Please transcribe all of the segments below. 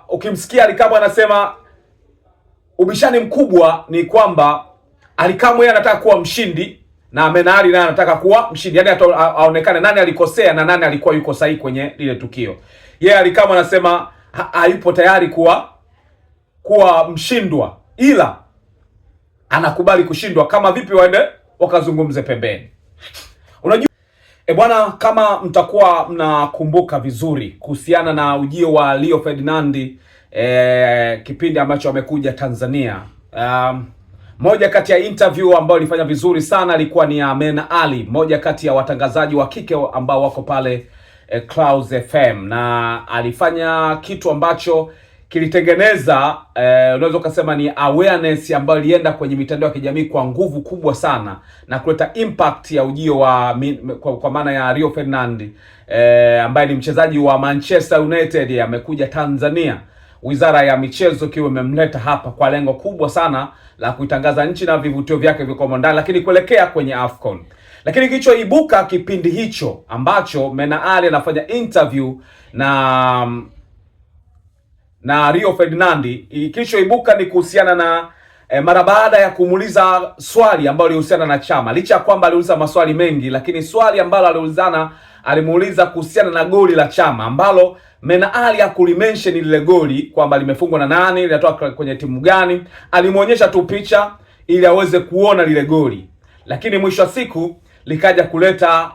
Ukimsikia Ally Kamwe anasema ubishani mkubwa ni kwamba Ally Kamwe anataka kuwa mshindi na Mena Ally naye anataka kuwa mshindi, yaani aonekane nani alikosea na nani alikuwa yuko sahihi kwenye lile tukio. Yeye Ally Kamwe anasema hayupo tayari kuwa mshindwa, ila anakubali kushindwa. Kama vipi waende wakazungumze pembeni. Unajua bwana, kama mtakuwa mnakumbuka vizuri kuhusiana na ujio wa Rio Ferdinand kipindi ambacho amekuja Tanzania, moja kati ya interview ambayo ilifanya vizuri sana ilikuwa ni ya Mena Ally, moja kati ya watangazaji wa kike ambao wako pale Clouds FM, na alifanya kitu ambacho kilitengeneza unaweza kusema ni awareness ambayo ilienda kwenye mitandao ya kijamii kwa nguvu kubwa sana na kuleta impact ya ujio wa kwa maana ya Rio Ferdinand ambaye ni mchezaji wa Manchester United, amekuja Tanzania. Wizara ya Michezo ikiwa imemleta hapa kwa lengo kubwa sana la kuitangaza nchi na vivutio vyake viko ndani, lakini kuelekea kwenye AFCON. Lakini kilichoibuka kipindi hicho ambacho Mena Ally anafanya interview na Rio Ferdinand, kilichoibuka ni kuhusiana na mara baada ya kumuuliza swali ambalo lilihusiana na chama. Licha ya kwamba aliuliza maswali mengi, lakini swali ambalo alimuuliza kuhusiana na goli la chama ambalo Mena Ally hakulimention lile goli kwamba limefungwa na nani, linatoka kwenye timu gani. Alimuonyesha tu picha ili aweze kuona lile goli, lakini mwisho wa siku likaja kuleta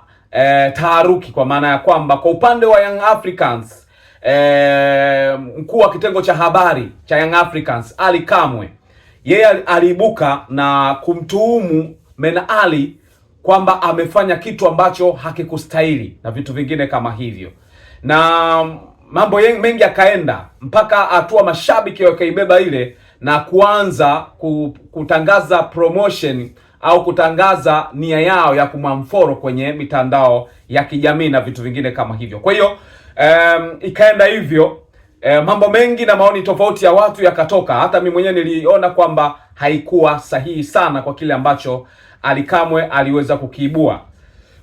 taharuki, kwa maana ya kwamba kwa upande wa Young Africans mkuu wa kitengo cha habari cha Young Africans Ally Kamwe, yeye aliibuka na kumtuhumu Mena Ally kwamba amefanya kitu ambacho hakikustahili na vitu vingine kama hivyo, na mambo mengi akaenda mpaka hatua mashabiki wakaibeba ile na kuanza kutangaza promotion au kutangaza nia yao ya kumwamforo kwenye mitandao ya kijamii na vitu vingine kama hivyo. Kwa hiyo ikaenda hivyo, mambo mengi na maoni tofauti ya watu yakatoka. Hata mimi mwenyewe niliona kwamba haikuwa sahihi sana kwa kile ambacho Ally Kamwe aliweza kukiibua,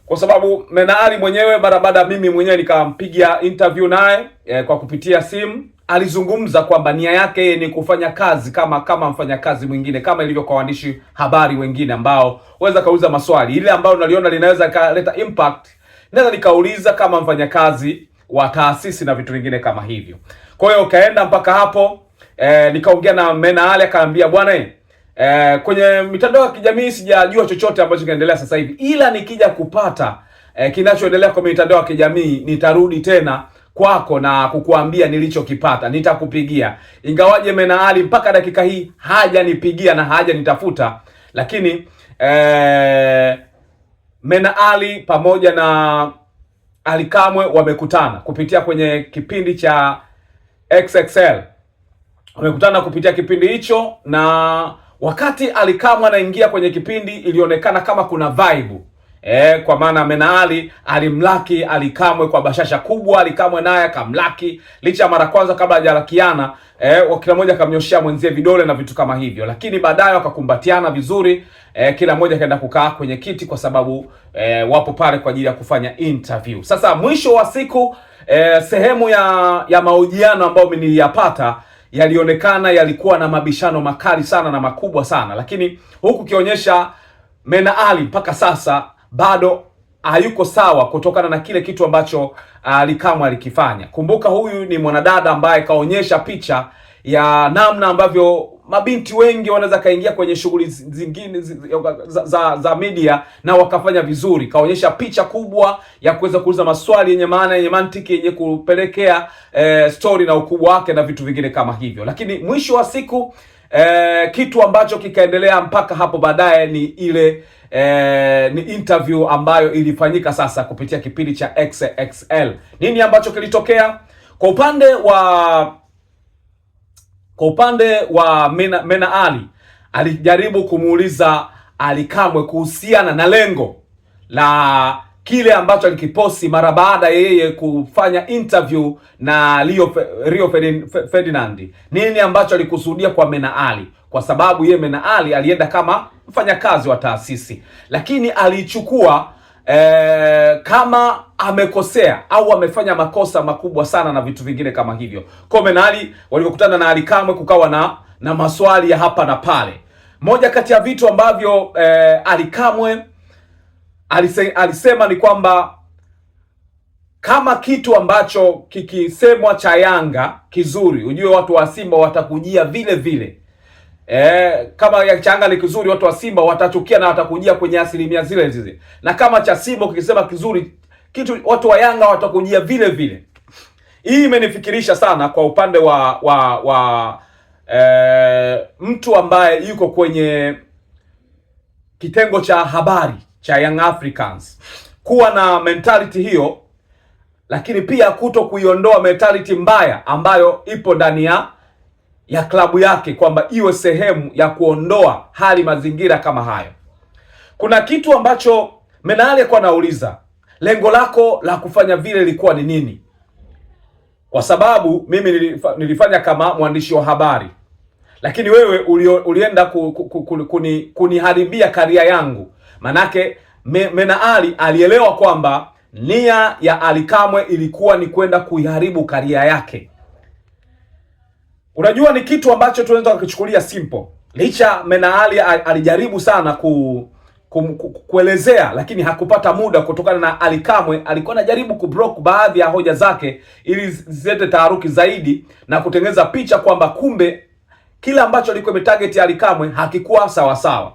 kwa sababu Mena Ally mwenyewe mara baada mimi mwenyewe nikampigia interview naye kwa kupitia simu, alizungumza kwamba nia yake yeye ni kufanya kazi kama mfanyakazi mwingine, kama ilivyo kwa waandishi habari wengine ambao waweza kauliza maswali ile ambayo naliona linaweza kaleta impact, naweza nikauliza kama mfanyakazi wa taasisi na vitu vingine kama hivyo. Kwa hiyo kaenda mpaka hapo, nikaongea na Mena Ally akaambia bwana, kwenye mitandao ya kijamii sijajua chochote ambacho kinaendelea sasa hivi, ila nikija kupata kinachoendelea kwa mitandao ya kijamii nitarudi tena kwako na kukuambia nilichokipata, nitakupigia. Ingawaje Mena Ally mpaka dakika hii hajanipigia na hajanitafuta, lakini Mena Ally pamoja na Ally Kamwe wamekutana kupitia kwenye kipindi cha XXL. Wamekutana kupitia kipindi hicho, na wakati Ally Kamwe anaingia kwenye kipindi ilionekana kama kuna vibe. Kwa maana Mena Ally alimlaki Ally Kamwe kwa bashasha kubwa, Ally Kamwe naye akamlaki, licha mara kwanza kabla hajalakiana kila mmoja akamnyoshia mwenzie vidole na vitu kama hivyo, lakini baadaye wakakumbatiana vizuri, kila mmoja kaenda kukaa kwenye kiti kwa sababu wapo pale kwa ajili ya kufanya interview. Sasa mwisho wa siku sehemu ya mahojiano ambayo mimi niliyapata yalionekana yalikuwa na mabishano makali sana na makubwa sana, lakini huku kionyesha Mena Ally mpaka sasa bado hayuko sawa kutokana na kile kitu ambacho Ally Kamwe alikifanya. Kumbuka huyu ni mwanadada ambaye kaonyesha picha ya namna ambavyo mabinti wengi wanaweza kaingia kwenye shughuli zingine za media na wakafanya vizuri. Kaonyesha picha kubwa ya kuweza kuuliza maswali yenye maana, yenye mantiki, yenye kupelekea story na ukubwa wake na vitu vingine kama hivyo. Lakini mwisho wa siku kitu ambacho kikaendelea mpaka hapo baadaye ni ile ni interview ambayo ilifanyika sasa kupitia kipindi cha XXL. Nini ambacho kilitokea? Kwa upande wa Mena Ally alijaribu kumuuliza Ally Kamwe kuhusiana na lengo la kile ambacho alikiposti mara baada yeye kufanya interview na Rio Ferdinand. Nini ambacho alikusudia kwa Mena Ally? Kwa sababu yeye Mena Ally alienda kama mfanyakazi wa taasisi, lakini alichukua kama amekosea au amefanya makosa makubwa sana na vitu vingine kama hivyo. Komen Ali walipokutana na Ally Kamwe kukawa na maswali ya hapa na pale. Moja kati ya vitu ambavyo Ally Kamwe alisema ni kwamba kama kitu ambacho kikisemwa cha Yanga kizuri, ujue watu wa Simba watakujia vile vile. Kama ya Yanga ni kizuri, watu wa Simba watachukia na watakujia kwenye asilimia zile zile. Na kama cha Simba kikisema kizuri kitu, watu wa Yanga watakujia vile vile. Hii imenifikirisha sana kwa upande wa mtu ambaye yuko kwenye kitengo cha habari cha Young Africans, kuwa na mentality hiyo, lakini pia kuto kuiondoa mentality mbaya ambayo ipo ndani ya klabu yake, kwamba iwe sehemu ya kuondoa hali mazingira kama hayo. Kuna kitu ambacho Menali alikuwa anauliza, lengo lako la kufanya vile lilikuwa ni nini? Kwa sababu mimi nilifanya kama mwandishi wa habari, lakini wewe ulienda kuniharibia karia yangu. Manake Menali alielewa kwamba nia ya Ally Kamwe ilikuwa ni kwenda kuiharibu karia yake. Unajua, ni kitu ambacho tunaweza kukichukulia simple. Licha Menali alijaribu sana kuelezea, lakini hakupata muda kutokana na Ally Kamwe alikuwa anajaribu kublock baadhi ya hoja zake ili zilete taharuki zaidi na kutengeneza picha kwamba kumbe kila ambacho alikuwa imetarget Ally Kamwe hakikuwa sawa sawa.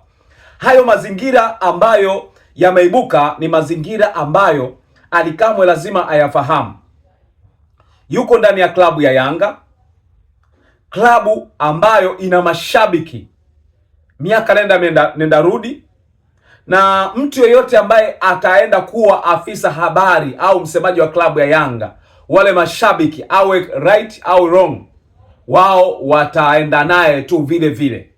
Hayo mazingira ambayo yameibuka ni mazingira ambayo Ally Kamwe lazima ayafahamu. Yuko ndani ya klabu ya Yanga, klabu ambayo ina mashabiki miaka nenda rudi, na mtu yeyote ambaye ataenda kuwa afisa habari au msemaji wa klabu ya Yanga, wale mashabiki awe right au wrong, wao wataenda naye tu vile vile.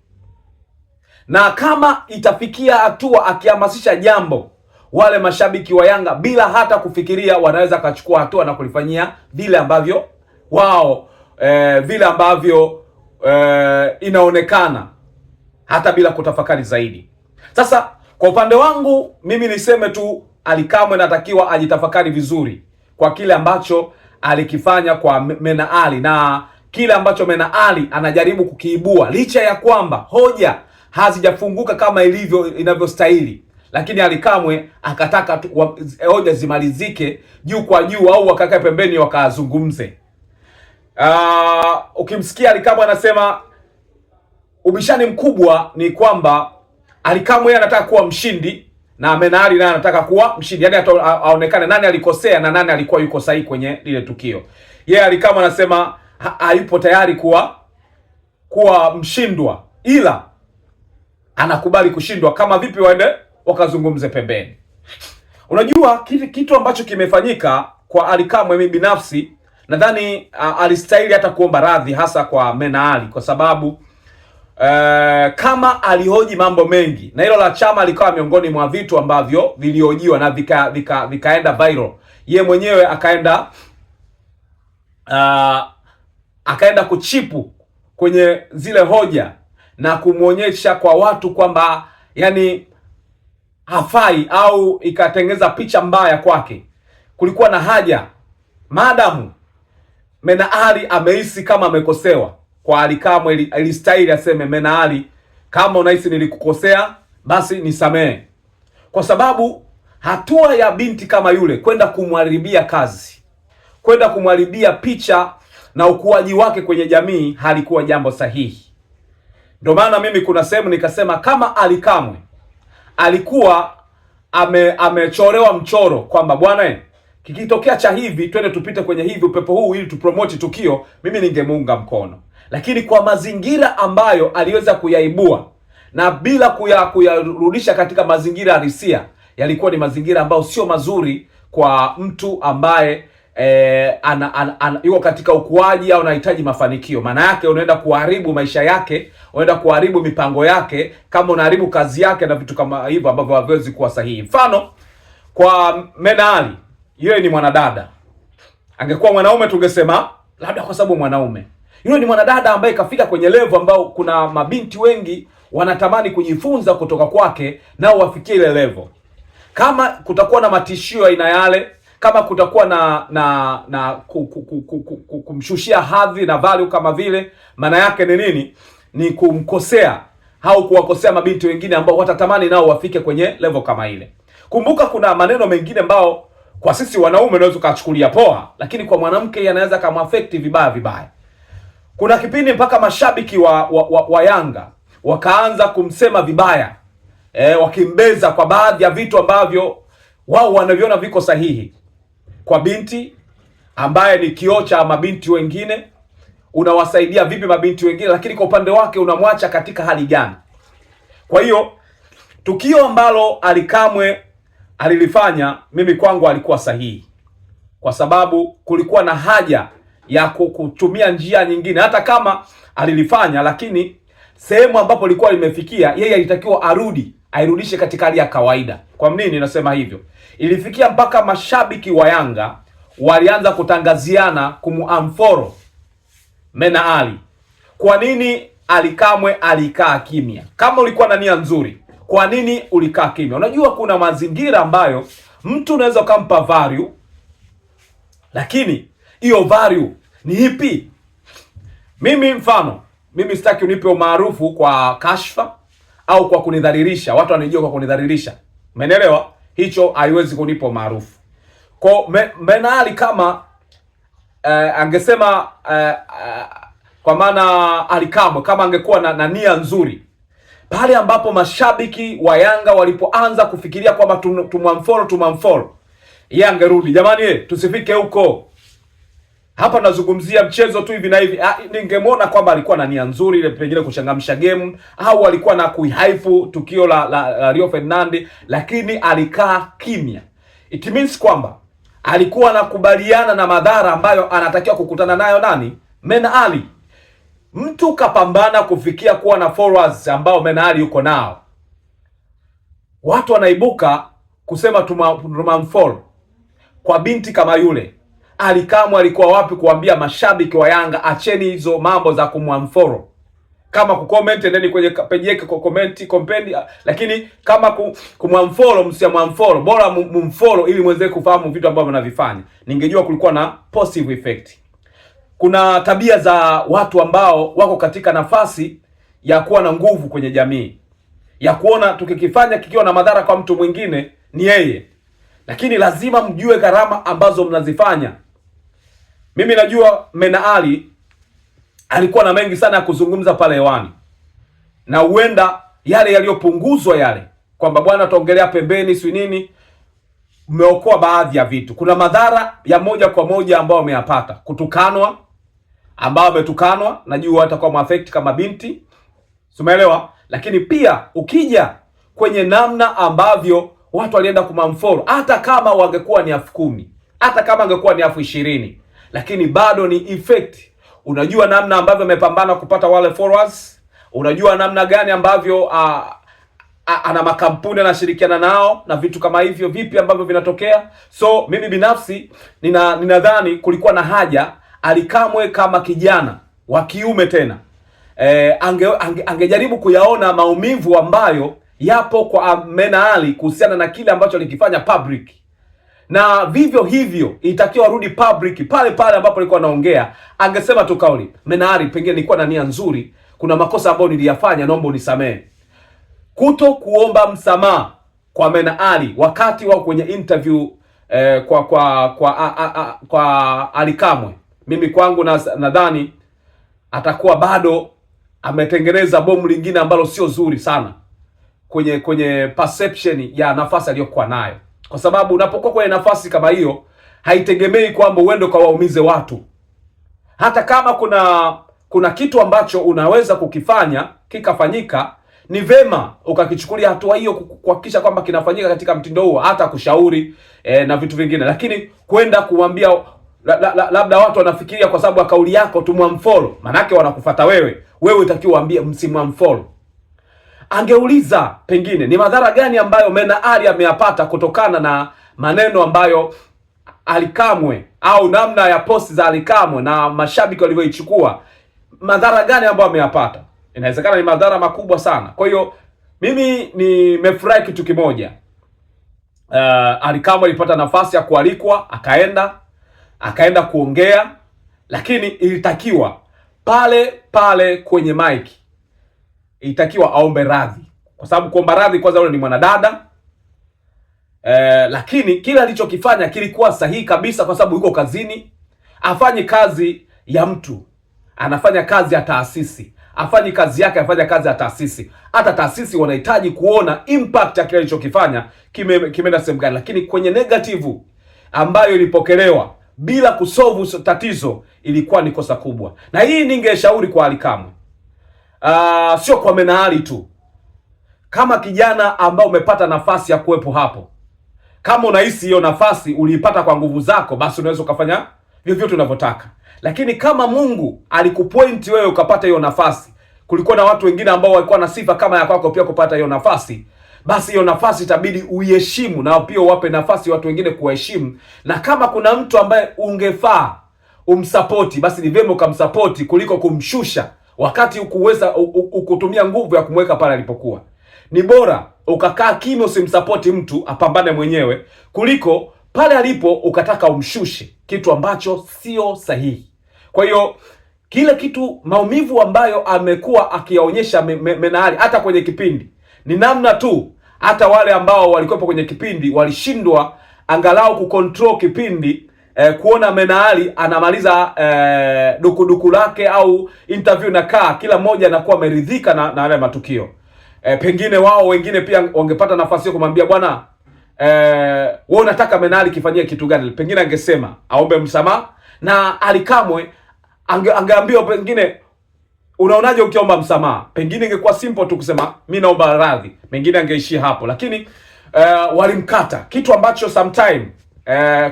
Na kama itafikia hatua akihamasisha jambo, wale mashabiki wa Yanga bila hata kufikiria wanaweza kachukua hatua na kulifanyia vile ambavyo wao vile ambavyo inaonekana, hata bila kutafakari zaidi. Sasa kwa upande wangu mimi niseme tu, Ally Kamwe natakiwa ajitafakari vizuri kwa kile ambacho alikifanya kwa Menali na kile ambacho Menali anajaribu kukiibua, licha ya kwamba hoja hazijafunguka kama inavyostahili, lakini Ally Kamwe akataka hoja zimalizike juu kwa juu, au wakaka pembeni wakazungumze. Ukimsikia Ally Kamwe anasema ubishani mkubwa ni kwamba Ally Kamwe anataka kuwa mshindi na Menali naye anataka kuwa mshindi, yaani aonekane nani alikosea na nani alikuwa yuko sahihi kwenye lile tukio. Yeye Ally Kamwe anasema hayupo tayari kuwa mshindwa, ila anakubali kushindwa. Kama vipi waende wakazungumze pembeni. Unajua kitu ambacho kimefanyika kwa Ally Kamwe, mimi binafsi nadhani alistahili hata kuomba radhi, hasa kwa Menali, kwa sababu kama alihoji mambo mengi, na hilo la chama likawa miongoni mwa vitu ambavyo vilihojiwa na vikaenda viral. Ye mwenyewe akaenda kuchipu kwenye zile hoja na kumwonyesha kwa watu kwamba yani hafai, au ikatengeza picha mbaya kwake. Kulikuwa na haja, maadamu Menali amehisi kama amekosewa, kwa Ally Kamwe ilistahili aseme, Menali, kama unahisi nilikukosea basi nisamehe. Kwa sababu hatua ya binti kama yule kwenda kumharibia kazi, kwenda kumharibia picha na ukuaji wake kwenye jamii halikuwa jambo sahihi. Ndio maana mimi kuna sehemu nikasema kama Ally Kamwe alikuwa amechorewa mchoro kwamba bwana, kikitokea cha hivi twende tupite kwenye hivi upepo huu ili tupromote tukio, mimi ningemuunga mkono. Lakini kwa mazingira ambayo aliweza kuyaibua na bila kuyarudisha katika mazingira halisia, yalikuwa ni mazingira ambayo sio mazuri kwa mtu ambaye yuko katika ukuaji au anahitaji mafanikio. Maana yake unaenda kuharibu maisha yake, unaenda kuharibu mipango yake, kama unaharibu kazi yake na vitu kama hivyo ambavyo haviwezi kuwa sahihi. Mfano kwa Menali, yeye ni mwanadada. Angekuwa mwanaume tungesema labda kwa sababu mwanaume. Yule ni mwanadada ambaye kafika kwenye level ambao kuna mabinti wengi wanatamani kujifunza kutoka kwake nao wafikie ile level. Kama kutakuwa na matishio aina yale, kama kutakuwa na kumshushia hadhi na value kama vile, maana yake ni nini? Ni kumkosea au kuwakosea mabinti wengine ambao watatamani nao wafike kwenye level kama ile. Kumbuka kuna maneno mengine ambao kwa sisi wanaume unaweza kuchukulia poa, lakini kwa mwanamke yanaweza kama affect vibaya vibaya. Kuna kipindi mpaka mashabiki wa Yanga wakaanza kumsema vibaya, wakimbeza kwa baadhi ya vitu ambavyo wao wanaviona viko sahihi. Kwa binti ambaye ni kioo cha mabinti wengine, unawasaidia vipi mabinti wengine, lakini kwa upande wake unamwacha katika hali gani? Kwa hiyo tukio ambalo Ally Kamwe alilifanya, mimi kwangu alikuwa sahihi, kwa sababu kulikuwa na haja ya kutumia njia nyingine. Hata kama alilifanya, lakini sehemu ambapo lilikuwa limefikia, yeye alitakiwa airudishe katika hali ya kawaida. Kwa nini nasema hivyo? Ilifikia mpaka mashabiki wa Yanga walianza kutangaziana kumunfollow Mena Ali. Kwa nini Ally Kamwe alikaa kimya? Kama ulikuwa na nia nzuri, kwa nini ulikaa kimya? Unajua kuna mazingira ambayo mtu unaweza kumpa value, lakini hiyo value ni ipi? Mimi sitaki unipe umaarufu kwa kashfa au kwa kunidhalilisha. Watu wanijua kwa kunidhalilisha. Umeelewa? Hicho haiwezi kunipa umaarufu. Kwa Mena Ali kama angesema kwa maana Ally Kamwe kama angekuwa na nia nzuri, pale ambapo mashabiki wa Yanga walipoanza kufikiria kwamba tumamfollow, yeye angerudi, jamani tusifike huko. Hapa nazungumzia mchezo tu hivi na hivi. Ningemwona kwamba alikuwa na nia nzuri ile, pengine kuchangamsha game, au alikuwa na kuhype tukio la Rio Ferdinand, lakini alikaa kimya. It means kwamba alikuwa anakubaliana na madhara ambayo anatakiwa kukutana nayo nani? Mena Ali. Mtu kapambana kufikia kuwa na followers ambao Mena Ali yuko nao, watu wanaibuka kusema tumamfollow. Kwa binti kama yule, Ally Kamwe alikuwa wapi kuambia mashabiki wa Yanga acheni hizo mambo za kumamfollow? Kama kucomment endeni kwenye page yake kwa comment, lakini kama kumamfollow msiamfollow, bora mumfollow ili muweze kufahamu vitu ambavyo mnavifanya. Ningejua kulikuwa na positive effect. Kuna tabia za watu ambao wako katika nafasi ya kuwa na nguvu kwenye jamii, ya kuona tukikifanya kikiwa na madhara kwa mtu mwingine ni yeye, lakini lazima mjue gharama ambazo mnazifanya. Mimi najua Mena Ali alikuwa na mengi sana ya kuzungumza pale hewani, na huenda yale yaliyopunguzwa yale kwamba bwana tuongelea pembeni si nini, umeokoa baadhi ya vitu. Kuna madhara ya moja kwa moja ambao ameyapata, kutukanwa, ambao ametukanwa, najua atakuwa muaffect kama binti, umeelewa? Lakini pia ukija kwenye namna ambavyo watu walienda kumamfollow, hata kama wangekuwa ni 10,000, hata kama angekuwa ni 20,000, lakini bado ni effect. Unajua namna ambavyo amepambana kupata wale followers, unajua namna gani ambavyo ana makampuni anashirikiana nao na vitu kama hivyo, vipi ambavyo vinatokea. So mimi binafsi ninadhani kulikuwa na haja Ally Kamwe kama kijana wa kiume tena angejaribu kuyaona maumivu ambayo yapo kwa Mena Ali kuhusiana na kile ambacho alikifanya public, na vivyo hivyo itakiwa arudi public pale pale ambapo alikuwa anaongea, angesema tu kauli, Mena Ali, pengine nilikuwa na nia nzuri, kuna makosa ambayo niliyafanya, naomba unisamehe. Kuto kuomba msamaha kwa Mena Ali wakati wao kwenye interview kwa Ally Kamwe, mimi kwangu nadhani atakuwa bado ametengeneza bomu lingine ambalo sio zuri sana kwenye perception ya nafasi aliyokuwa nayo, kwa sababu unapokuwa kwenye nafasi kama hiyo haitegemei kwamba uende kwa waumize watu. Hata kama kuna kitu ambacho unaweza kukifanya kikafanyika, ni vema ukakichukulia hatua hiyo kuhakikisha kwamba kinafanyika katika mtindo huo, hata kushauri na vitu vingine. Lakini kwenda kumwambia labda watu wanafikiria kwa sababu ya kauli yako tumamfollow, manake wanakufuata wewe utakiwa waambie msimamfollow. Angeuliza pengine ni madhara gani ambayo Mena Ali ameyapata kutokana na maneno ambayo Ally Kamwe, au namna ya posti za Ally Kamwe na mashabiki walivyoichukua, madhara gani ambayo ameyapata? Inawezekana ni madhara makubwa sana. Kwa hiyo mimi nimefurahi kitu kimoja, Ally Kamwe alipata nafasi ya kualikwa, akaenda kuongea, lakini ilitakiwa pale kwenye mic ilitakiwa aombe radhi, kwa sababu kuomba radhi kwanza, yule ni mwanadada lakini kile alichokifanya kilikuwa sahihi kabisa, kwa sababu yuko kazini. Afanye kazi ya mtu, anafanya kazi ya taasisi, afanye kazi yake, afanya kazi ya taasisi. Hata taasisi wanahitaji kuona impact ya kile alichokifanya kimeenda sehemu gani, lakini kwenye negative ambayo ilipokelewa bila kusolve tatizo ilikuwa ni kosa kubwa. Na hii ningeshauri kwa Ally Kamwe, sio kwa Menaali tu. Kama kijana ambao umepata nafasi ya kuwepo hapo, kama unahisi hiyo nafasi uliipata kwa nguvu zako, basi unaweza ukafanya vyovyote unavyotaka. Lakini kama Mungu alikupoint wewe ukapata hiyo nafasi, kulikuwa na watu wengine ambao walikuwa na sifa kama ya kwako pia kupata hiyo nafasi, basi hiyo nafasi itabidi uiheshimu, na pia uwape nafasi watu wengine kuheshimu. Na kama kuna mtu ambaye ungefaa umsapoti, basi ni vyema ukamsapoti kuliko kumshusha wakati ukuweza ukutumia nguvu ya kumweka pale alipokuwa. Ni bora ukakaa kimya, usimsapoti mtu apambane mwenyewe, kuliko pale alipo ukataka umshushe, kitu ambacho sio sahihi. Kwa hiyo kile kitu, maumivu ambayo amekuwa akiyaonyesha Menaali hata kwenye kipindi, ni namna tu hata wale ambao walikuwepo kwenye kipindi walishindwa angalau kucontrol kipindi, kuona Menaali anamaliza dukuduku lake au interview na kila mmoja anakuwa ameridhika na yale matukio. Pengine wao wengine pia wangepata nafasi hiyo kumwambia, bwana wewe unataka Menaali kifanyie kitu gani? Pengine angesema aombe msamaha, na Ally Kamwe angeambiwa pengine, unaonaje ukiomba msamaha? Pengine ingekuwa simple tu kusema mimi naomba radhi, pengine angeishia hapo. Lakini walimkata, kitu ambacho sometime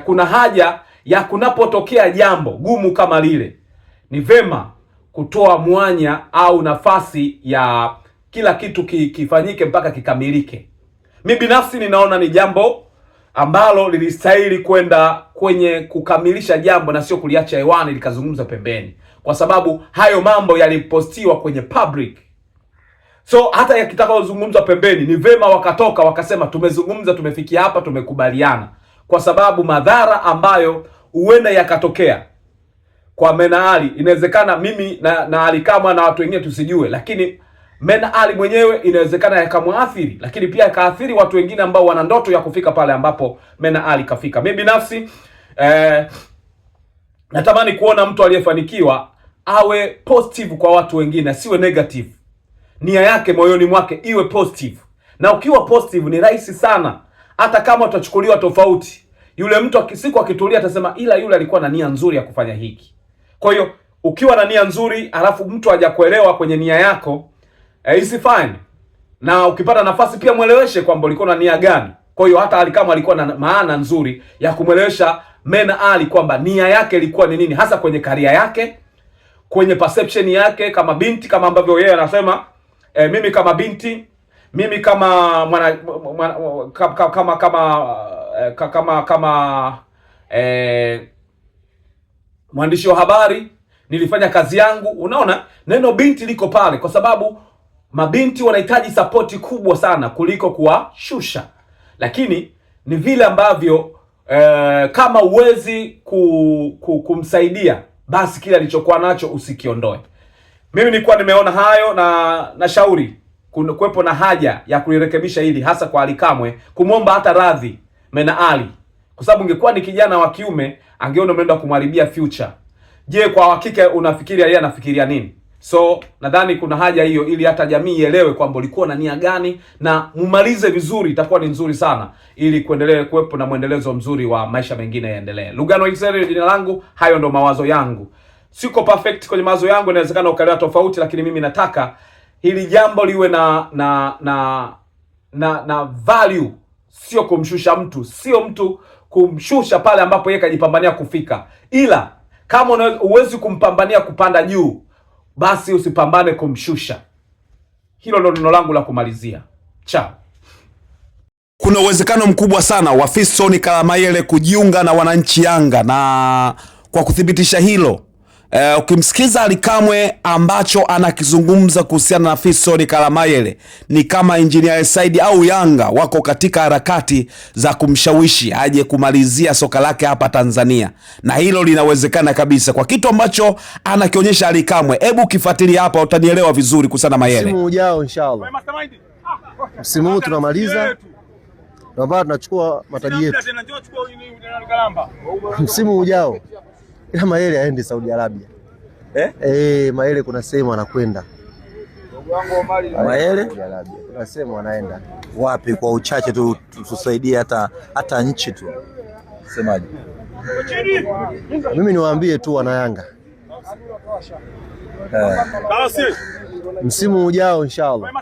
kuna haja ya kunapotokea jambo gumu kama lile, ni vema kutoa mwanya au nafasi ya kila kitu kifanyike mpaka kikamilike. Mimi binafsi ninaona ni jambo ambalo lilistahili kwenda kwenye kukamilisha jambo na sio kuliacha hewani likazungumza pembeni, kwa sababu hayo mambo yalipostiwa kwenye public. So hata yakitaka kuzungumza pembeni, ni vema wakatoka wakasema tumezungumza, tumefikia hapa, tumekubaliana, kwa sababu madhara ambayo huenda yakatokea kwa Menaali, inawezekana mimi na Ally Kamwe na watu wengine tusijue, lakini Menaali mwenyewe inawezekana yakamwathiri, lakini pia yakaathiri watu wengine ambao wana ndoto ya kufika pale ambapo Menaali kafika. Mimi binafsi natamani kuona mtu aliyefanikiwa awe positive kwa watu wengine, asiwe negative. Nia yake moyoni mwake iwe positive, na ukiwa positive ni rahisi sana, hata kama utachukuliwa tofauti, yule mtu siku akitulia atasema ila yule alikuwa na nia nzuri ya kufanya hiki. Kwa hiyo ukiwa na nia nzuri alafu mtu hajakuelewa kwenye nia yako, is fine. Na ukipata nafasi pia mweleweshe kwamba ulikuwa na nia gani. Kwa hiyo hata Ally Kamwe alikuwa na maana nzuri ya kumwelewesha Menaali kwamba nia yake ilikuwa ni nini, hasa kwenye karia yake, kwenye perception yake kama binti, kama ambavyo yeye anasema mimi kama binti, mimi kama mwandishi wa habari nilifanya kazi yangu. Unaona, neno binti liko pale kwa sababu mabinti wanahitaji sapoti kubwa sana kuliko kuwashusha. Lakini ni vile ambavyo kama uwezi kumsaidia, basi kile alichokuwa nacho usikiondoe. Mimi nilikuwa nimeona hayo, na nashauri kuwepo na haja ya kulirekebisha hili, hasa kwa Ally Kamwe kumwomba hata radhi Menaali, kwa sababu ingekuwa ni kijana wa kiume angeona umeenda kumharibia future. Je, kwa hakika unafikiria yeye anafikiria nini? So nadhani kuna haja hiyo, ili hata jamii ielewe kwamba ulikuwa na nia gani, na mumalize vizuri, itakuwa ni nzuri sana, ili kuendelee kuwepo na mwendelezo mzuri wa maisha mengine yaendelee. Lugano XL jina langu, hayo ndo mawazo yangu. Siko perfect kwenye mawazo yangu, inawezekana ukaelewa tofauti, lakini mimi nataka hili jambo liwe na value, sio kumshusha mtu, sio mtu kumshusha pale ambapo yeye kajipambania kufika. Ila kama huwezi kumpambania kupanda juu, basi usipambane kumshusha. Hilo ndo neno langu la kumalizia. Ciao. Kuna uwezekano mkubwa sana wa Fiston Kala Mayele kujiunga na wananchi Yanga, na kwa kuthibitisha hilo Ukimsikiza Ally Kamwe ambacho anakizungumza kuhusiana na Fiston Kalala Mayele ni kama Engineer Said au Yanga wako katika harakati za kumshawishi aje kumalizia soka lake hapa Tanzania, na hilo linawezekana kabisa kwa kitu ambacho anakionyesha Ally Kamwe. Hebu kifuatilia hapa utanielewa vizuri kuhusiana na Mayele. Msimu ujao inshallah. Msimu huu tunamaliza, na tunachukua mataji yetu. Msimu ujao ila Mayele aende Saudi Arabia. Mayele kuna sehemu anakwenda. Mayele kuna sehemu anaenda. Wapi? Kwa uchache tu tusaidie hata nchi tu. Semaje? Mimi niwaambie tu wana Yanga. Msimu ujao inshallah